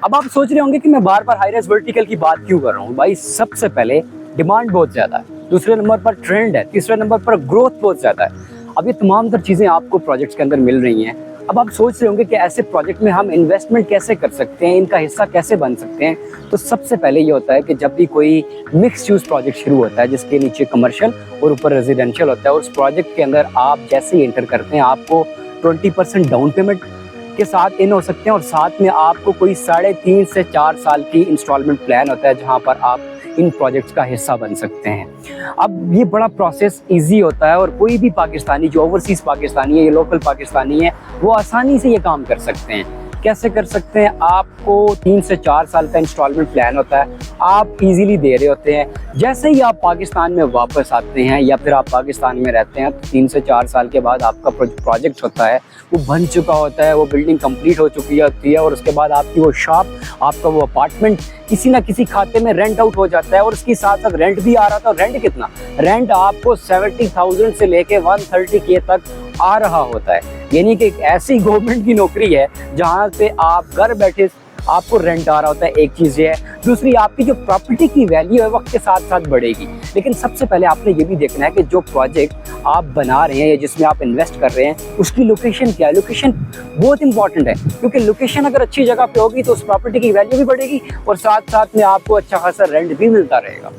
अब आप सोच रहे होंगे कि मैं बार बार हाई राइज वर्टिकल की बात क्यों कर रहा हूँ। भाई सबसे पहले डिमांड बहुत ज़्यादा है, दूसरे नंबर पर ट्रेंड है, तीसरे नंबर पर ग्रोथ बहुत ज़्यादा है। अब ये तमाम तर चीज़ें आपको प्रोजेक्ट्स के अंदर मिल रही हैं। अब आप सोच रहे होंगे कि ऐसे प्रोजेक्ट में हम इन्वेस्टमेंट कैसे कर सकते हैं, इनका हिस्सा कैसे बन सकते हैं। तो सबसे पहले ये होता है कि जब भी कोई मिक्स यूज़ प्रोजेक्ट शुरू होता है जिसके नीचे कमर्शियल और ऊपर रेजिडेंशियल होता है, और उस प्रोजेक्ट के अंदर आप जैसे ही एंटर करते हैं आपको 20% डाउन पेमेंट के साथ इन हो सकते हैं, और साथ में आपको कोई 3.5 से 4 साल की इंस्टॉलमेंट प्लान होता है जहां पर आप इन प्रोजेक्ट्स का हिस्सा बन सकते हैं। अब ये बड़ा प्रोसेस इजी होता है और कोई भी पाकिस्तानी जो ओवरसीज़ पाकिस्तानी है या लोकल पाकिस्तानी है वो आसानी से ये काम कर सकते हैं। कैसे कर सकते हैं? आपको 3 से 4 साल का इंस्टॉलमेंट प्लान होता है, आप इजीली दे रहे होते हैं। जैसे ही आप पाकिस्तान में वापस आते हैं या फिर आप पाकिस्तान में रहते हैं तो 3 से 4 साल के बाद आपका प्रोजेक्ट होता है वो बन चुका होता है, वो बिल्डिंग कंप्लीट हो चुकी होती है, और उसके बाद आपकी वो शॉप, आपका वो अपार्टमेंट किसी ना किसी खाते में रेंट आउट हो जाता है। और उसके साथ साथ रेंट भी आ रहा था। रेंट कितना? रेंट आपको 70,000 से लेके 130K तक आ रहा होता है। यानी कि एक ऐसी गवर्नमेंट की नौकरी है जहाँ पे आप घर बैठे आपको रेंट आ रहा होता है। एक चीज़ ये है। दूसरी, आपकी जो प्रॉपर्टी की वैल्यू है वक्त के साथ साथ बढ़ेगी। लेकिन सबसे पहले आपने ये भी देखना है कि जो प्रोजेक्ट आप बना रहे हैं या जिसमें आप इन्वेस्ट कर रहे हैं उसकी लोकेशन क्या है। लोकेशन बहुत इंपॉर्टेंट है, क्योंकि लोकेशन अगर अच्छी जगह पे होगी तो उस प्रॉपर्टी की वैल्यू भी बढ़ेगी और साथ साथ में आपको अच्छा खासा रेंट भी मिलता रहेगा।